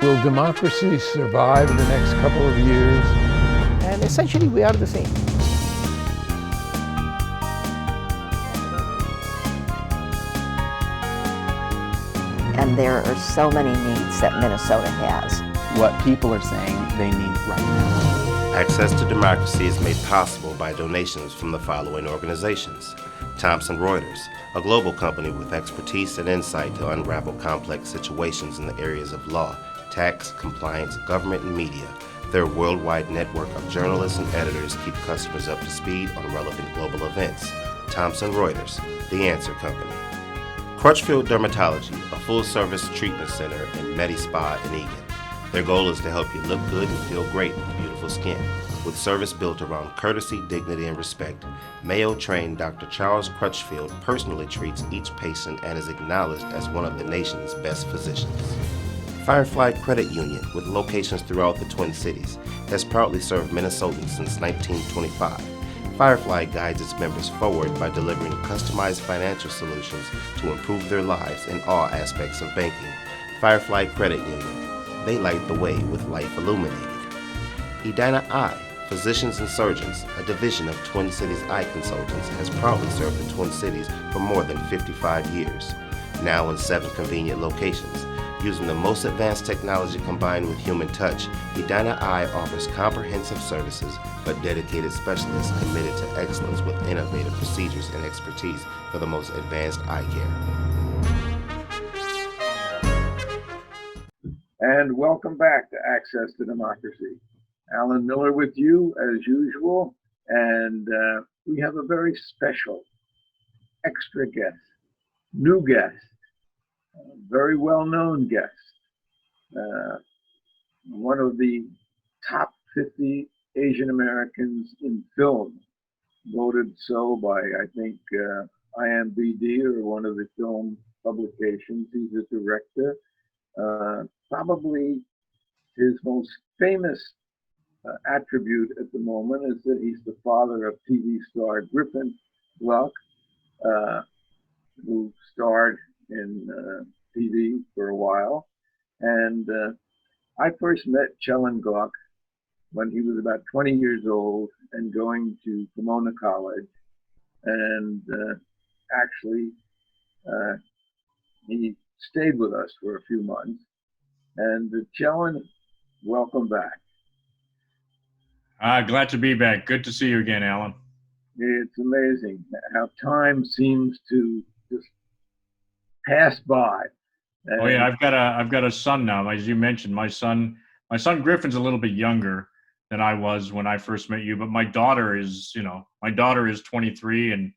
Will democracy survive in the next couple of years? And essentially, we are the same. And there are so many needs that Minnesota has. What people are saying they need right now. Access to democracy is made possible by donations from the following organizations. Thomson Reuters, a global company with expertise and insight to unravel complex situations in the areas of law, tax, compliance, government, and media. Their worldwide network of journalists and editors keep customers up to speed on relevant global events. Thomson Reuters, the Answer Company. Crutchfield Dermatology, a full-service treatment center in Medi-Spa in Eagan. Their goal is to help you look good and feel great with beautiful skin. With service built around courtesy, dignity, and respect, Mayo-trained Dr. Charles Crutchfield personally treats each patient and is acknowledged as one of the nation's best physicians. Firefly Credit Union, with locations throughout the Twin Cities, has proudly served Minnesotans since 1925. Firefly guides its members forward by delivering customized financial solutions to improve their lives in all aspects of banking. Firefly Credit Union, they light the way with life illuminated. Edina Eye, Physicians and Surgeons, a division of Twin Cities Eye Consultants, has proudly served the Twin Cities for more than 55 years. Now in 7 convenient locations. Using the most advanced technology combined with human touch, Edina Eye offers comprehensive services for dedicated specialists committed to excellence with innovative procedures and expertise for the most advanced eye care. And welcome back to Access to Democracy. Alan Miller with you as usual, and we have a very special extra guest, new guest. Very well-known guest, one of the top 50 Asian Americans in film, voted so by, I think, IMDb or one of the film publications. He's a director. Probably his most famous attribute at the moment is that he's the father of TV star Grata Gluck, who starred in TV for a while. And I first met Cellin Gluck when he was about 20 years old and going to Pomona College. And actually, he stayed with us for a few months. And Cellin, welcome back. Glad to be back. Good to see you again, Alan. It's amazing how time seems to just pass by. Oh yeah, I've got a son now. As you mentioned, my son Griffin's a little bit younger than I was when I first met you, but my daughter is 23 and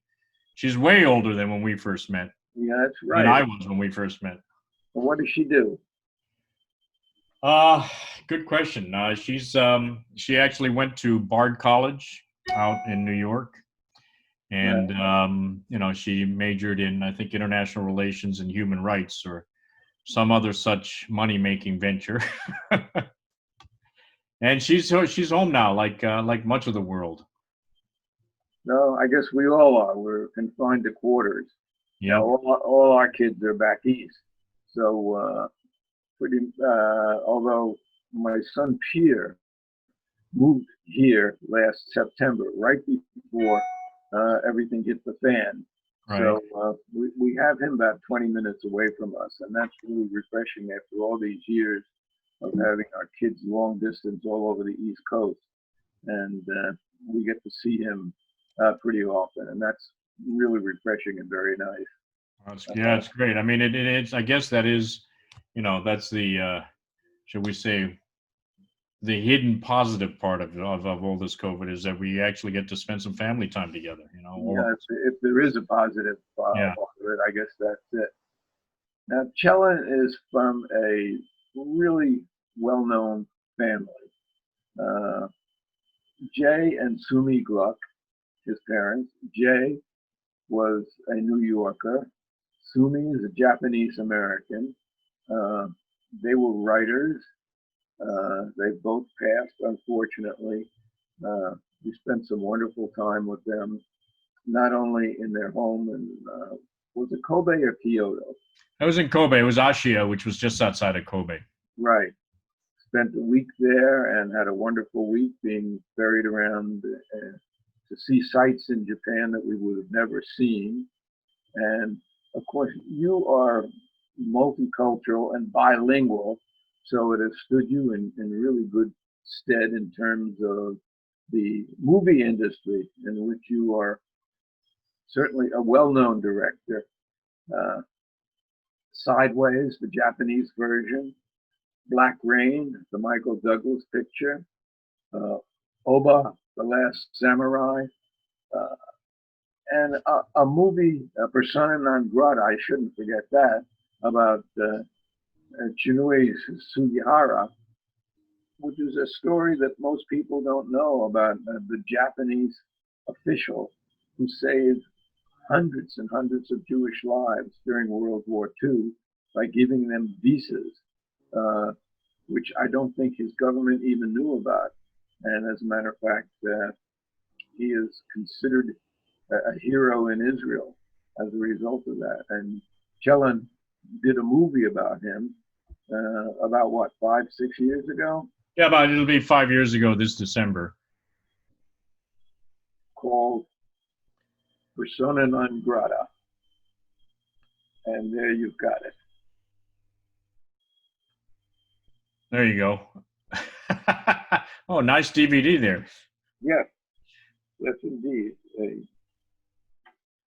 she's way older than when we first met. Yeah, that's right. Than I was when we first met. Well, what does she do? Good question. She actually went to Bard College out in New York. And, she majored in, I think, international relations and human rights or some other such money-making venture. And she's home now, like much of the world. No, I guess we all are. We're confined to quarters. Yeah. All our kids are back east. So, although my son Pierre moved here last September, right before everything hit the fan. Right. So we have him about 20 minutes away from us, and that's really refreshing after all these years of having our kids long distance all over the East Coast. And we get to see him pretty often, and that's really refreshing and very nice. Yeah, it's great. I mean, it's, I guess that is, that's the, should we say, the hidden positive part of all this COVID is that we actually get to spend some family time together. Yeah, if there is a positive part of it, I guess that's it. Now, Cellin is from a really well-known family. Jay and Sumi Gluck, his parents. Jay was a New Yorker. Sumi is a Japanese American. They were writers. They both passed, unfortunately. We spent some wonderful time with them, not only in their home in, was it Kobe or Kyoto? I was in Kobe. It was Ashia, which was just outside of Kobe. Right. spent a week there and had a wonderful week being ferried around to see sites in Japan that we would have never seen. And of course, you are multicultural and bilingual, so it has stood you in really good stead in terms of the movie industry, in which you are certainly a well-known director. Sideways, the Japanese version, Black Rain, the Michael Douglas picture, Oba, The Last Samurai, and a movie, Persona non grata, I shouldn't forget that, about Chinue Sugihara, which is a story that most people don't know about the Japanese official who saved hundreds and hundreds of Jewish lives during World War II by giving them visas, which I don't think his government even knew about. And as a matter of fact, he is considered a hero in Israel as a result of that. And Cellin did a movie about him about what, 5-6 years ago? Yeah, but it'll be 5 years ago this December. Called Persona non grata. And there you've got it. There you go. Oh, nice DVD there. Yes, yes indeed.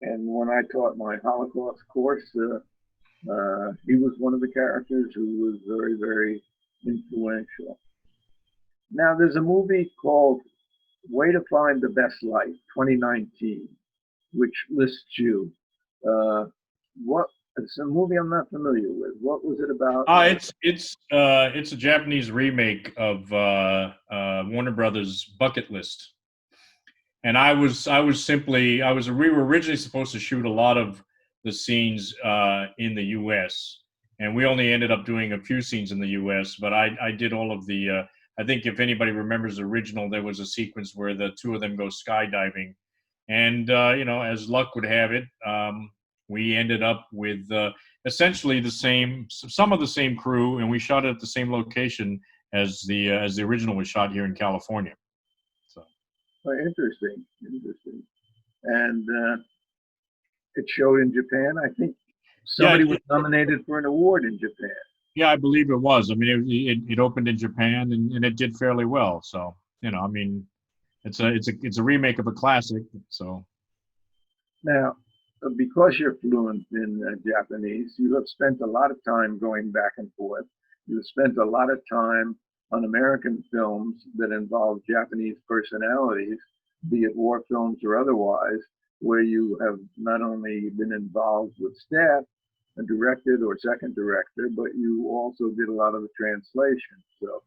And when I taught my Holocaust course, he was one of the characters who was very, very influential. Now, there's a movie called Way to Find the Best Life, 2019, which lists you. It's a movie I'm not familiar with. What was it about? It's a Japanese remake of Warner Brothers' Bucket List. And we were originally supposed to shoot a lot of the scenes in the U.S. and we only ended up doing a few scenes in the U.S. But I did all of the. I think if anybody remembers the original, there was a sequence where the two of them go skydiving, and as luck would have it, we ended up with essentially some of the same crew, and we shot it at the same location as the original was shot here in California. So. Interesting. And it showed in Japan. I think somebody was nominated for an award in Japan. Yeah, I believe it was. I mean, it opened in Japan and it did fairly well. So I mean, it's a remake of a classic. So now, because you're fluent in Japanese, you have spent a lot of time going back and forth. You have spent a lot of time on American films that involve Japanese personalities, be it war films or otherwise, where you have not only been involved with staff, a directed or second director, but you also did a lot of the translation. So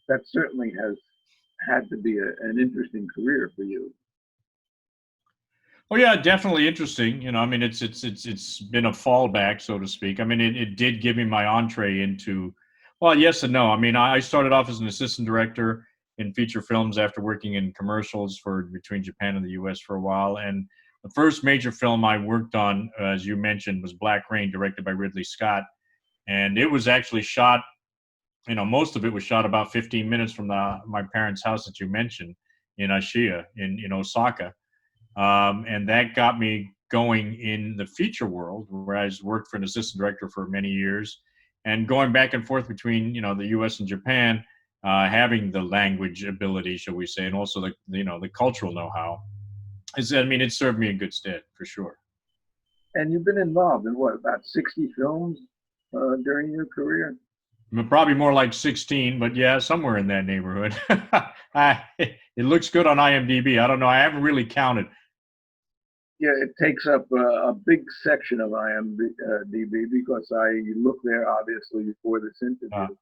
that certainly has had to be an interesting career for you. Oh yeah, definitely interesting. I mean, it's been a fallback, so to speak. I mean, it did give me my entree into, well, yes and no. I mean, I started off as an assistant director in feature films after working in commercials between Japan and the U.S. for a while. And the first major film I worked on, as you mentioned, was Black Rain, directed by Ridley Scott. And it was actually shot, most of it was shot about 15 minutes from my parents' house that you mentioned in Ashiya in Osaka. And that got me going in the feature world, where I worked for an assistant director for many years, and going back and forth between, the U.S. and Japan, having the language ability, shall we say, and also the cultural know-how. It served me in good stead, for sure. And you've been involved in about 60 films during your career? Probably more like 16, but yeah, somewhere in that neighborhood. It looks good on IMDb. I don't know. I haven't really counted. Yeah, it takes up a big section of IMDb because I looked there obviously before this interview.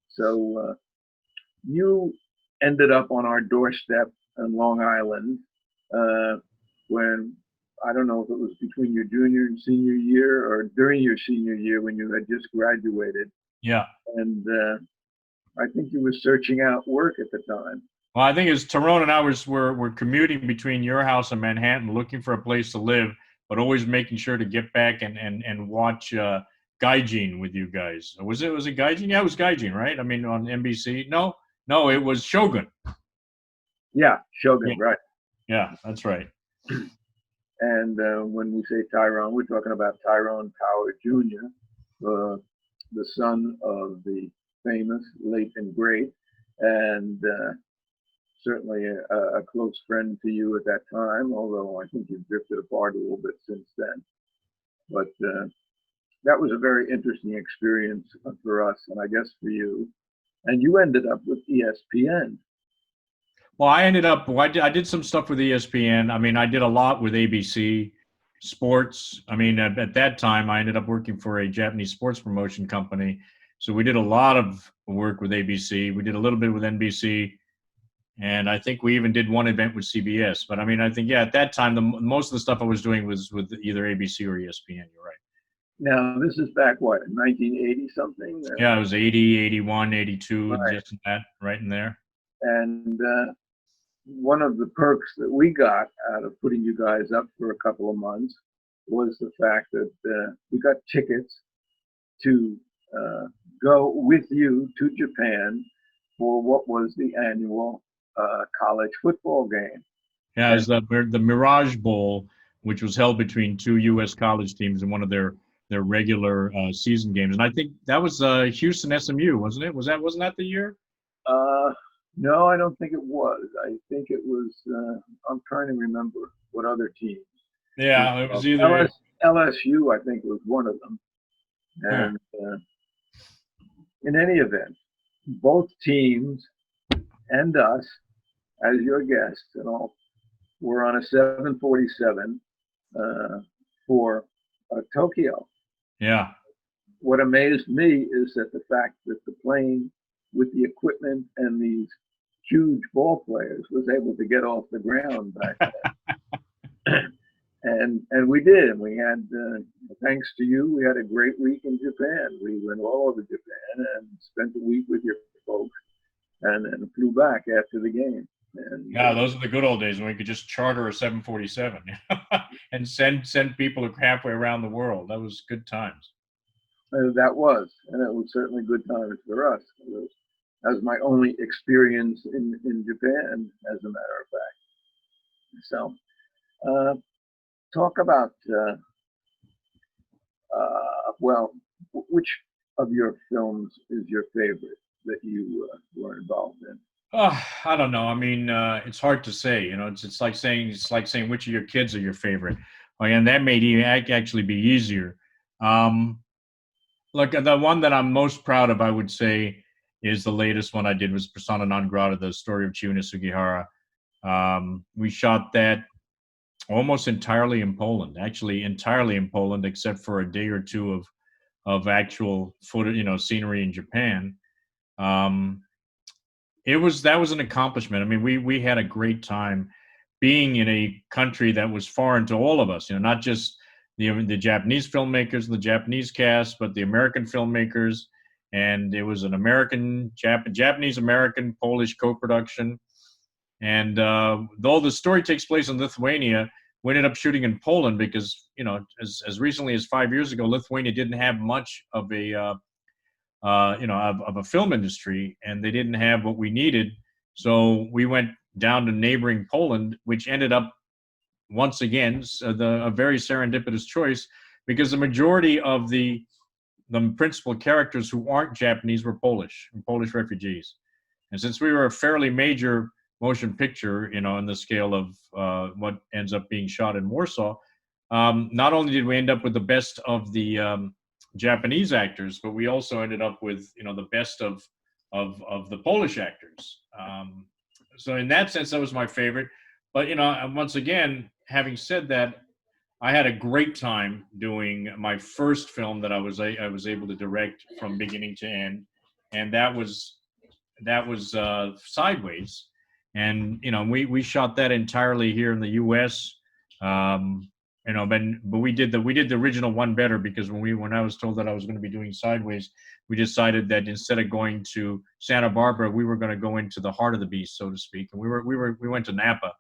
So you ended up on our doorstep in Long Island when, I don't know if it was between your junior and senior year or during your senior year when you had just graduated. Yeah. And I think you were searching out work at the time. Well, I think Tyrone and I were commuting between your house and Manhattan, looking for a place to live, but always making sure to get back and watch Gaijin with you guys. Was it Gaijin? Yeah, it was Gaijin, right? I mean, on NBC. No, it was Shogun. Yeah, Shogun, Yeah. right. Yeah, that's right. And when we say Tyrone, we're talking about Tyrone Power Jr., the son of the famous, late and great, and certainly a close friend to you at that time, although I think you've drifted apart a little bit since then. But that was a very interesting experience for us, and I guess for you. And you ended up with ESPN. Well, I did some stuff with ESPN. I mean, I did a lot with ABC Sports. I mean, at that time, I ended up working for a Japanese sports promotion company. So we did a lot of work with ABC. We did a little bit with NBC. And I think we even did one event with CBS. But I mean, I think, yeah, at that time, most of the stuff I was doing was with either ABC or ESPN. You're right. Now, this is back, what, 1980 something? Yeah, it was 80, 81, 82, Right. just that, right in there. And one of the perks that we got out of putting you guys up for a couple of months was the fact that we got tickets to go with you to Japan for what was the annual college football game. Yeah, it was the Mirage Bowl, which was held between two U.S. college teams in one of their regular season games, and I think that was Houston SMU, wasn't it? Wasn't that the year? No, I don't think it was. I think it was. I'm trying to remember what other teams. Yeah, it was either LSU. I think was one of them. And in any event, both teams and us, as your guests and all, were on a 747 for Tokyo. Yeah. What amazed me is that the fact that the plane with the equipment and these huge ball players was able to get off the ground back then. and we did. And we had, thanks to you, we had a great week in Japan. We went all over Japan and spent a week with your folks and then flew back after the game. And, yeah, those are the good old days when we could just charter a 747 and send people halfway around the world. That was good times. That was, and it was certainly good times for us. That was my only experience in Japan, as a matter of fact. So, talk about, well, which of your films is your favorite that you were involved in? I don't know. I mean, it's hard to say. You know, it's like saying which of your kids are your favorite. And that may actually be easier. Look, the one that I'm most proud of, I would say, is the latest one I did was Persona non Grata, the story of Chiuna Sugihara. We shot that almost entirely in Poland, actually entirely in Poland, except for a day or two of actual footage, scenery in Japan. That was an accomplishment. I mean, we had a great time being in a country that was foreign to all of us, not just the Japanese filmmakers and the Japanese cast, but the American filmmakers. And it was an Japanese-American, Polish co-production. And though the story takes place in Lithuania, we ended up shooting in Poland because, as recently as 5 years ago, Lithuania didn't have much of a of a film industry, and they didn't have what we needed. So we went down to neighboring Poland, which ended up, once again, a very serendipitous choice, because the majority of the principal characters who aren't Japanese were Polish refugees. And since we were a fairly major motion picture, in the scale of what ends up being shot in Warsaw, not only did we end up with the best of the Japanese actors, but we also ended up with the best of the Polish actors. So in that sense, that was my favorite. But once again, having said that, I had a great time doing my first film that I was able to direct from beginning to end, and that was Sideways. And we shot that entirely here in the U.S. But we did the original one better, because when I was told that I was going to be doing Sideways, we decided that instead of going to Santa Barbara, we were going to go into the heart of the beast, so to speak. And we went to Napa,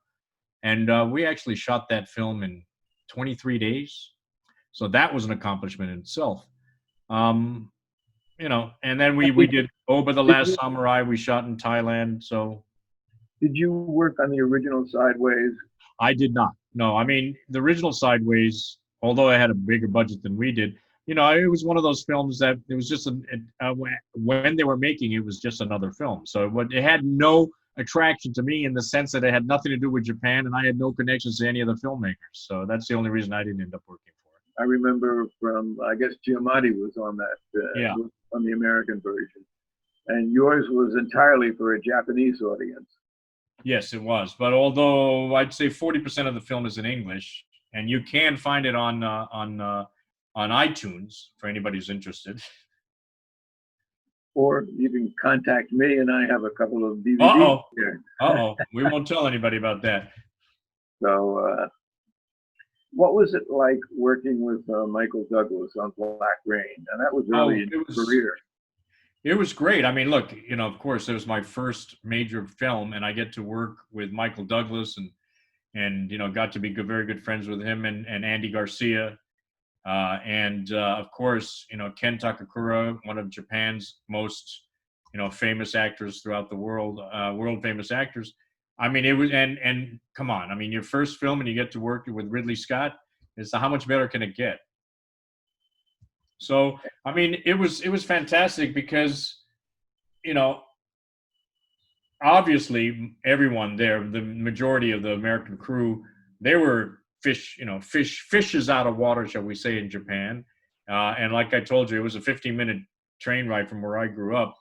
and we actually shot that film in 23 days. So that was an accomplishment in itself. You know, and then we did Oba the Last Samurai. We shot in Thailand. So Did you work on the original Sideways? I did not. No, I mean the original Sideways, although I had a bigger budget than we did, you know, it was one of those films that it was just when they were making it, it was just another film. So it had no attraction to me in the sense that it had nothing to do with Japan, and I had no connections to any of the filmmakers. So that's the only reason I didn't end up working for it. I remember from, I guess Giamatti was on that, Yeah. on the American version. And yours was entirely for a Japanese audience. Yes, it was. But although I'd say 40% of the film is in English, and you can find it on iTunes for anybody who's interested. Or you can contact me, and I have a couple of DVDs Uh-oh. here. Uh-oh. We won't tell anybody about that. So, what was it like working with Michael Douglas on Black Rain? And that was early in your career. It was great. I mean, look, you know, of course, it was my first major film, and I get to work with Michael Douglas, and you know, got to be very good friends with him and Andy Garcia, and of course, you know, Ken Takakura, one of Japan's most, you know, famous actors throughout the world, world famous actors. I mean, it was, and come on, I mean, your first film and you get to work with Ridley Scott, is how much better can it get? So, I mean, it was fantastic because, you know, obviously everyone there, the majority of the American crew, they were fishes out of water, shall we say, in Japan. And like I told you, it was a 15-minute train ride from where I grew up.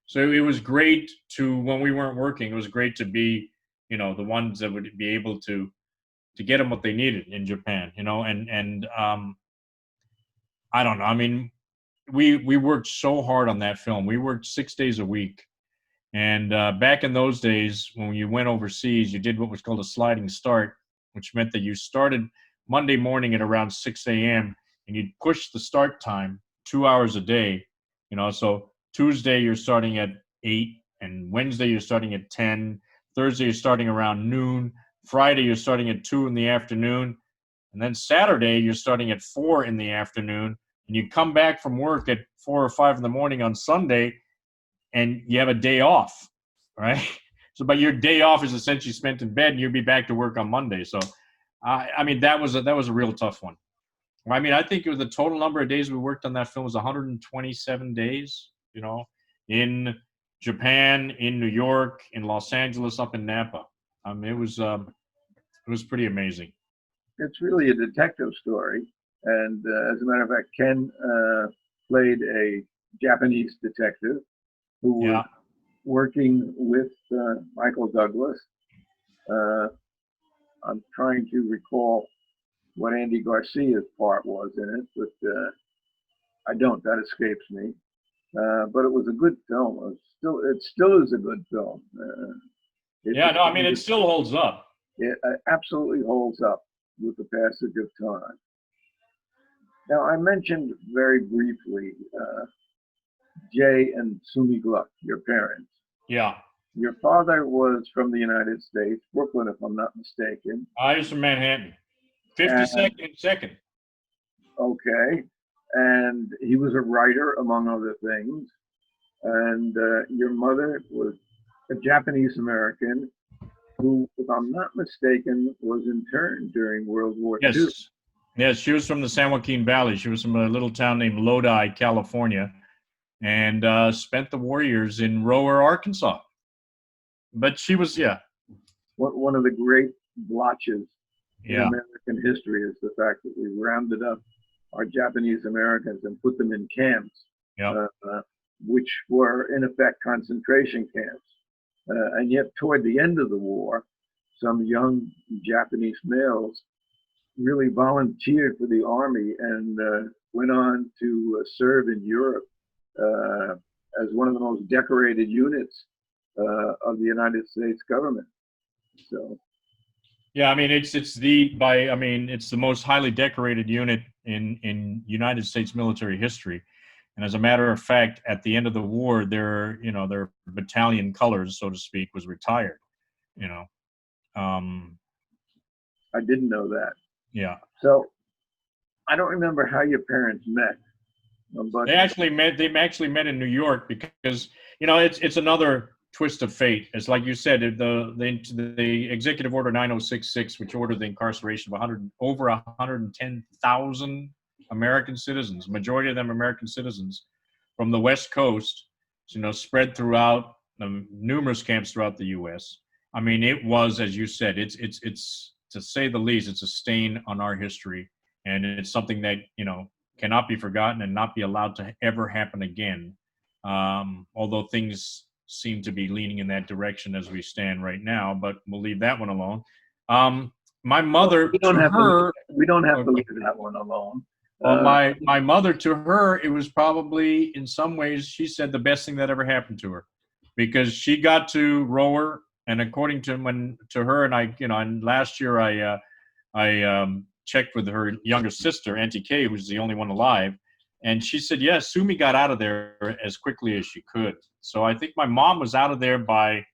So it was great when we weren't working, it was great to be, you know, the ones that would be able to get them what they needed in Japan, you know, and I don't know. I mean, we worked so hard on that film. We worked 6 days a week. And back in those days, when you went overseas, you did what was called a sliding start, which meant that you started Monday morning at around 6 a.m. and you'd push the start time 2 hours a day. You know, so Tuesday you're starting at 8, and Wednesday you're starting at 10. Thursday you're starting around noon. Friday you're starting at 2 in the afternoon. And then Saturday, you're starting at 4 in the afternoon, and you come back from work at 4 or 5 in the morning on Sunday, and you have a day off, right? So, but your day off is essentially spent in bed, and you'll be back to work on Monday. So, I mean, that was a real tough one. I mean, I think it was the total number of days we worked on that film was 127 days, you know, in Japan, in New York, in Los Angeles, up in Napa. I mean, it was pretty amazing. It's really a detective story. And as a matter of fact, Ken played a Japanese detective who was working with Michael Douglas. I'm trying to recall what Andy Garcia's part was in it, but I don't. That escapes me. But it was a good film. It still is a good film. I mean, it still holds up. It absolutely holds up with the passage of time. Now, I mentioned very briefly Jay and Sumi Gluck, your parents. Yeah. Your father was from the United States, Brooklyn, if I'm not mistaken. I was from Manhattan. 52nd. Okay. And he was a writer, among other things. And your mother was a Japanese American who, if I'm not mistaken, was interned during World War II. Yes, she was from the San Joaquin Valley. She was from a little town named Lodi, California, and spent the war years in Rower, Arkansas. But she was, one of the great blotches in American history is the fact that we rounded up our Japanese Americans and put them in camps, which were in effect concentration camps. And yet toward the end of the war, some young Japanese males really volunteered for the army and went on to serve in Europe as one of the most decorated units of the United States government. So, yeah, I mean, it's the most highly decorated unit in United States military history. And as a matter of fact, at the end of the war, their battalion colors, so to speak, was retired. You know, I didn't know that. Yeah. So I don't remember how your parents met, But They actually met. They actually met in New York because it's another twist of fate. It's like you said, the Executive Order 9066, which ordered the incarceration of over 110,000 American citizens, majority of them American citizens, from the West Coast, spread throughout numerous camps throughout the U.S. I mean, it was, as you said, it's to say the least, it's a stain on our history, and it's something that cannot be forgotten and not be allowed to ever happen again. Although things seem to be leaning in that direction as we stand right now, but we'll leave that one alone. My mother, we don't have to leave that one alone. Well, my mother, to her, it was probably, in some ways, she said the best thing that ever happened to her, because she got to row her, and according to her and I, and last year I checked with her younger sister, Auntie Kay, who's the only one alive, and she said, yes, Sumi got out of there as quickly as she could. So I think my mom was out of there by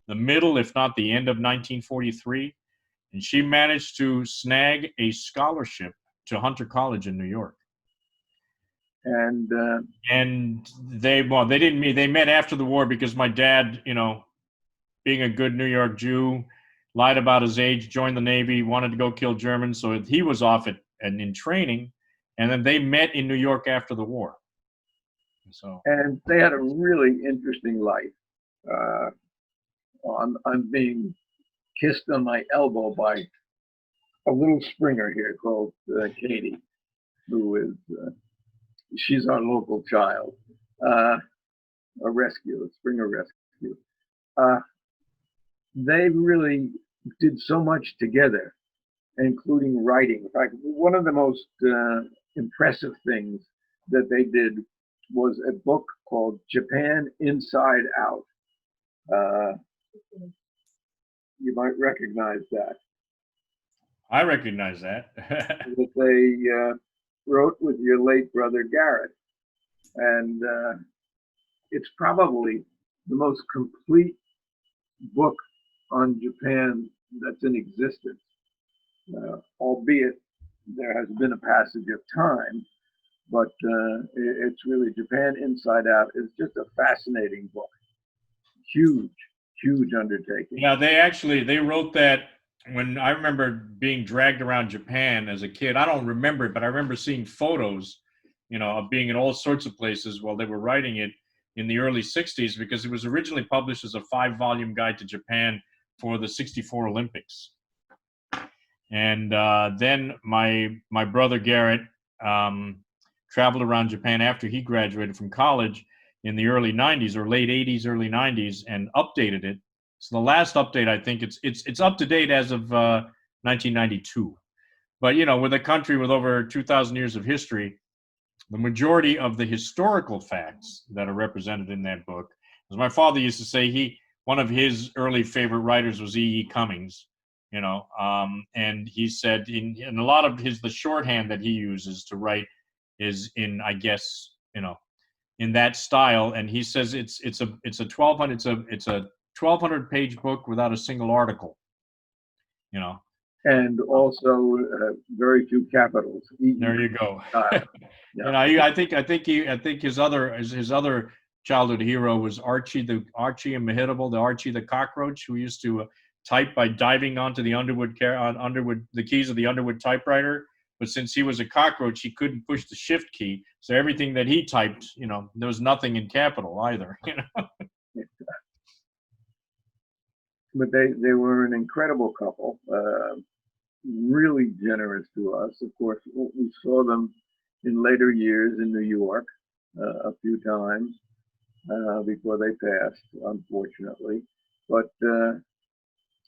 the middle, if not the end of 1943, and she managed to snag a scholarship to Hunter College in New York. And they didn't meet. They met after the war because my dad, being a good New York Jew, lied about his age, joined the Navy, wanted to go kill Germans, so he was off and in training, and then they met in New York after the war. And they had a really interesting life. I'm being kissed on my elbow by a little Springer here called Katie, who is she's our local child, a Springer rescue. They really did so much together, including writing. In fact, one of the most impressive things that they did was a book called Japan Inside Out. You might recognize that. I recognize that. That they wrote with your late brother Garrett. And it's probably the most complete book on Japan that's in existence, albeit there has been a passage of time, but it's really Japan Inside Out. It's just a fascinating book. Huge undertaking. Yeah, they wrote that when I remember being dragged around Japan as a kid. I don't remember it, but I remember seeing photos, of being in all sorts of places while they were writing it in the early 60s, because it was originally published as a 5-volume guide to Japan for the 64 Olympics. And then my brother Garrett traveled around Japan after he graduated from college in the early 90s or late 80s, early 90s, and updated it. So the last update, I think it's up to date as of 1992. But, with a country with over 2,000 years of history, the majority of the historical facts that are represented in that book, as my father used to say, one of his early favorite writers was E.E. Cummings, and he said in a lot of the shorthand that he uses to write is in, I guess, in that style. And he says it's a 1,200 page book without a single article, and also very few capitals. There you go. Yeah. I think his other childhood hero was Archie Immehittable, the Archie the cockroach, who used to type by diving onto the the keys of the Underwood typewriter. But since he was a cockroach, he couldn't push the shift key. So everything that he typed, there was nothing in capital either. But they were an incredible couple, really generous to us. Of course, we saw them in later years in New York a few times before they passed, unfortunately. But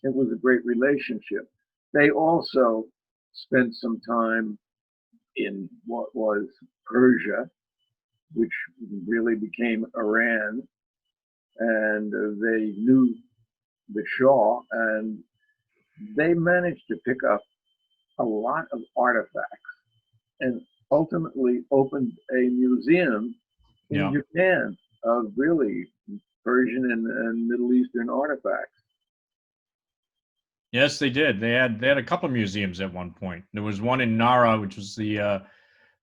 it was a great relationship. They also spent some time in what was Persia, which really became Iran, and they knew the Shah, and they managed to pick up a lot of artifacts and ultimately opened a museum in Japan of really Persian and Middle Eastern artifacts. Yes, they did. They had a couple of museums at one point. There was one in Nara, which was the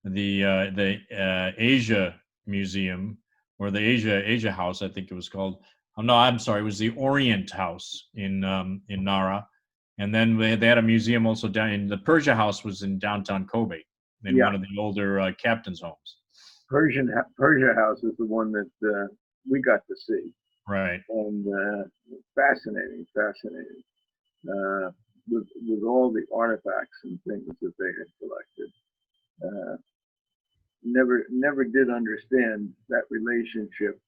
the Asia Museum, or the Asia House, I think it was called. Oh no, I'm sorry, it was the Orient House in Nara, and then they had a museum also down in the Persia House was in downtown Kobe, in Yeah. one of the older captain's homes. Persia House is the one that we got to see, Right. and fascinating, with all the artifacts and things that they had collected. Never did understand that relationship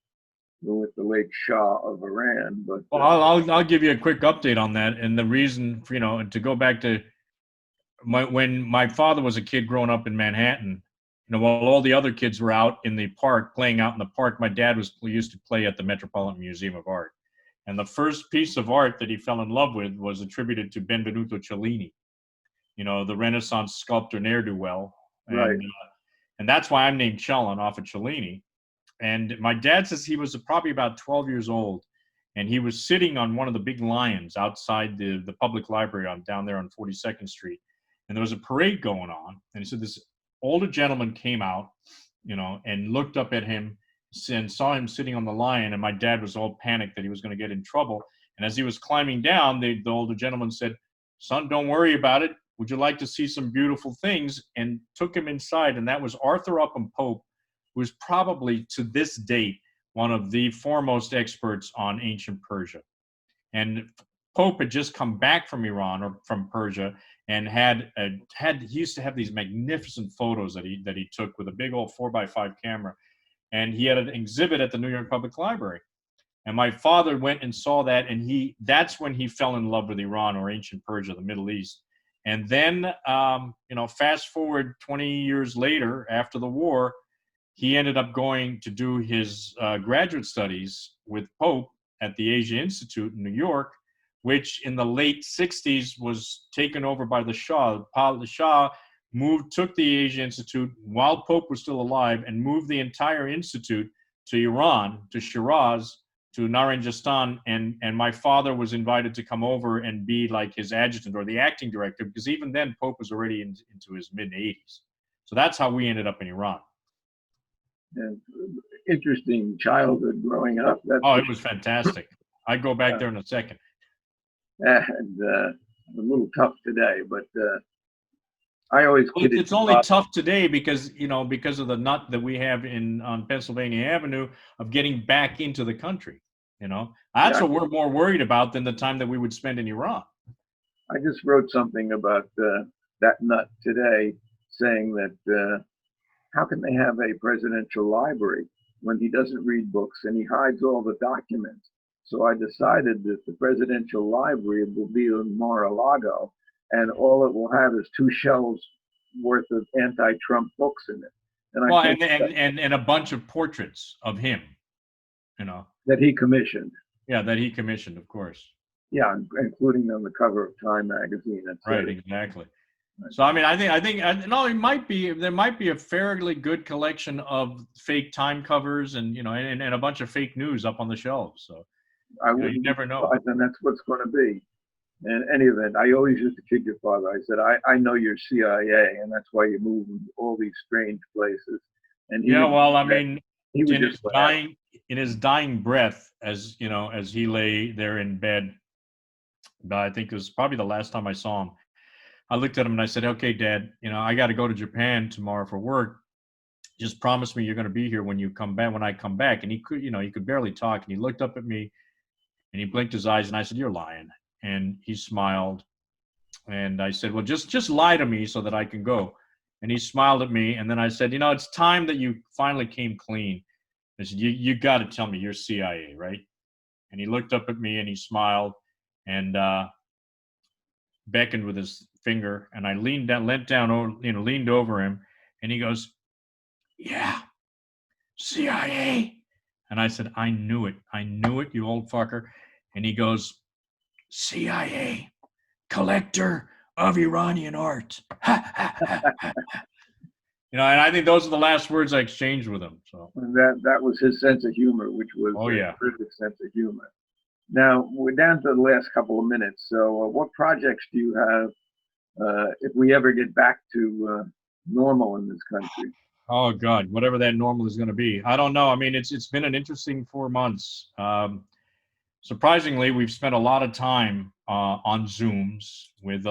with the late Shah of Iran, but Well, I'll give you a quick update on that, and the reason, you know, to go back to when my father was a kid growing up in Manhattan, you know, while all the other kids were out in the park playing out in the park, my dad used to play at the Metropolitan Museum of Art, and the first piece of art that he fell in love with was attributed to Benvenuto Cellini, you know, the Renaissance sculptor ne'er-do-well, right. And that's why I'm named Cellin off of Cellini. And my dad says he was probably about 12 years old, and he was sitting on one of the big lions outside the public library down there on 42nd Street. And there was a parade going on. And he said this older gentleman came out, you know, and looked up at him and saw him sitting on the lion. And my dad was all panicked that he was going to get in trouble. And as he was climbing down, the older gentleman said, "Son, don't worry about it. Would you like to see some beautiful things?" And took him inside. And that was Arthur Upham Pope, who is probably to this date one of the foremost experts on ancient Persia. And Pope had just come back from Iran or from Persia, and he used to have these magnificent photos that he took with a big old 4x5 camera, and he had an exhibit at the New York Public Library. And my father went and saw that, and that's when he fell in love with Iran or ancient Persia, the Middle East. And then, you know, fast forward 20 years later, after the war, he ended up going to do his graduate studies with Pope at the Asia Institute in New York, which in the late 60s was taken over by the Shah. The Shah took the Asia Institute while Pope was still alive and moved the entire institute to Iran, to Shiraz, to Naranjistan, and my father was invited to come over and be like his adjutant or the acting director, because even then Pope was already into his mid-80s. So that's how we ended up in Iran. And interesting childhood growing up. It was fantastic. I'd go back there in a second. And a little tough today, but I always kidded. It's only tough today because, you know, because of the nut that we have on Pennsylvania Avenue of getting back into the country. You know, that's what we're more worried about than the time that we would spend in Iran. I just wrote something about that nut today, saying that how can they have a presidential library when he doesn't read books and he hides all the documents? So I decided that the presidential library will be in Mar-a-Lago, and all it will have is 2 shelves worth of anti-Trump books in it. And a bunch of portraits of him, you know. That he commissioned. Yeah, that he commissioned, of course. Yeah, including on the cover of Time magazine. Right, exactly. So I mean, I think no, there might be a fairly good collection of fake Time covers and, you know, and a bunch of fake news up on the shelves. So you never know. And that's what's going to be. In any event, I always used to kid your father. I said, I know you're CIA, and that's why you move in all these strange places. And he was in his dying breath, as you know, as he lay there in bed. But I think it was probably the last time I saw him. I looked at him and I said, "Okay, Dad, you know, I got to go to Japan tomorrow for work. Just promise me you're going to be here when you come back. When I come back." And he could barely talk. And he looked up at me, and he blinked his eyes, and I said, "You're lying." And he smiled, and I said, "Well, just lie to me so that I can go." And he smiled at me, and then I said, "You know, it's time that you finally came clean." I said, "You got to tell me you're CIA, right?" And he looked up at me, and he smiled, and beckoned with his finger, and I leaned over him, and he goes, "Yeah, CIA." And I said, I knew it, you old fucker." And he goes, "CIA, collector of Iranian art." You know, and I think those are the last words I exchanged with him. So and that was his sense of humor, which was a terrific sense of humor. Now we're down to the last couple of minutes. So what projects do you have if we ever get back to normal in this country? Oh God, whatever that normal is going to be. I don't know. I mean, it's been an interesting 4 months. Surprisingly, we've spent a lot of time on Zooms with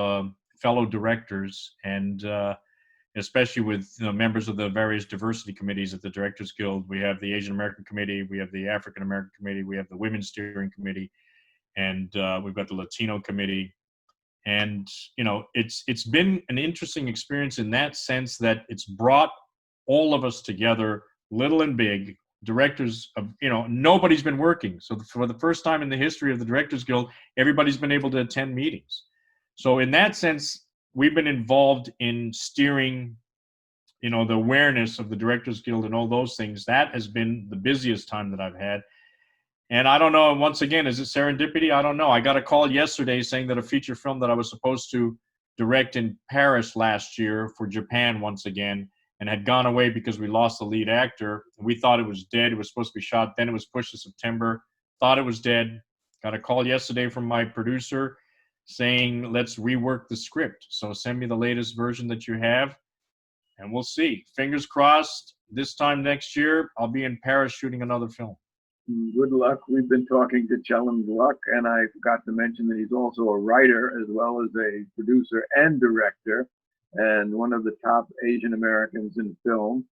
fellow directors, and especially with members of the various diversity committees at the Directors Guild. We have the Asian American Committee, we have the African American Committee, we have the Women's Steering Committee, and we've got the Latino Committee. And it's been an interesting experience in that sense that it's brought all of us together, little and big. Directors of, nobody's been working. So for the first time in the history of the Directors Guild, everybody's been able to attend meetings. So in that sense, we've been involved in steering, the awareness of the Directors Guild and all those things. That has been the busiest time that I've had. And I don't know, once again, is it serendipity? I don't know. I got a call yesterday saying that a feature film that I was supposed to direct in Paris last year for Japan once again, and had gone away because we lost the lead actor. We thought it was dead. It was supposed to be shot. Then it was pushed to September. Thought it was dead. Got a call yesterday from my producer saying, let's rework the script. So send me the latest version that you have, and we'll see. Fingers crossed, this time next year, I'll be in Paris shooting another film. Good luck. We've been talking to Cellin Gluck, and I forgot to mention that he's also a writer as well as a producer and director, and one of the top Asian Americans in film.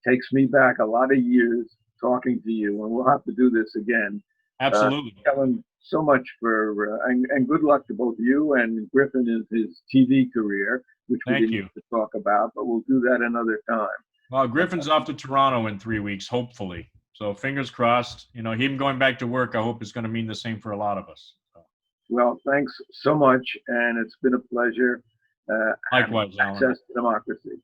Takes me back a lot of years talking to you, and we'll have to do this again. Absolutely. Cellin, so much for, and good luck to both you and Griffin in his TV career, which we didn't get to talk about, but we'll do that another time. Well, Griffin's off to Toronto in 3 weeks, hopefully. So fingers crossed. Him going back to work, I hope is going to mean the same for a lot of us. So. Well, thanks so much, and it's been a pleasure. Likewise, Alan. Access to democracy.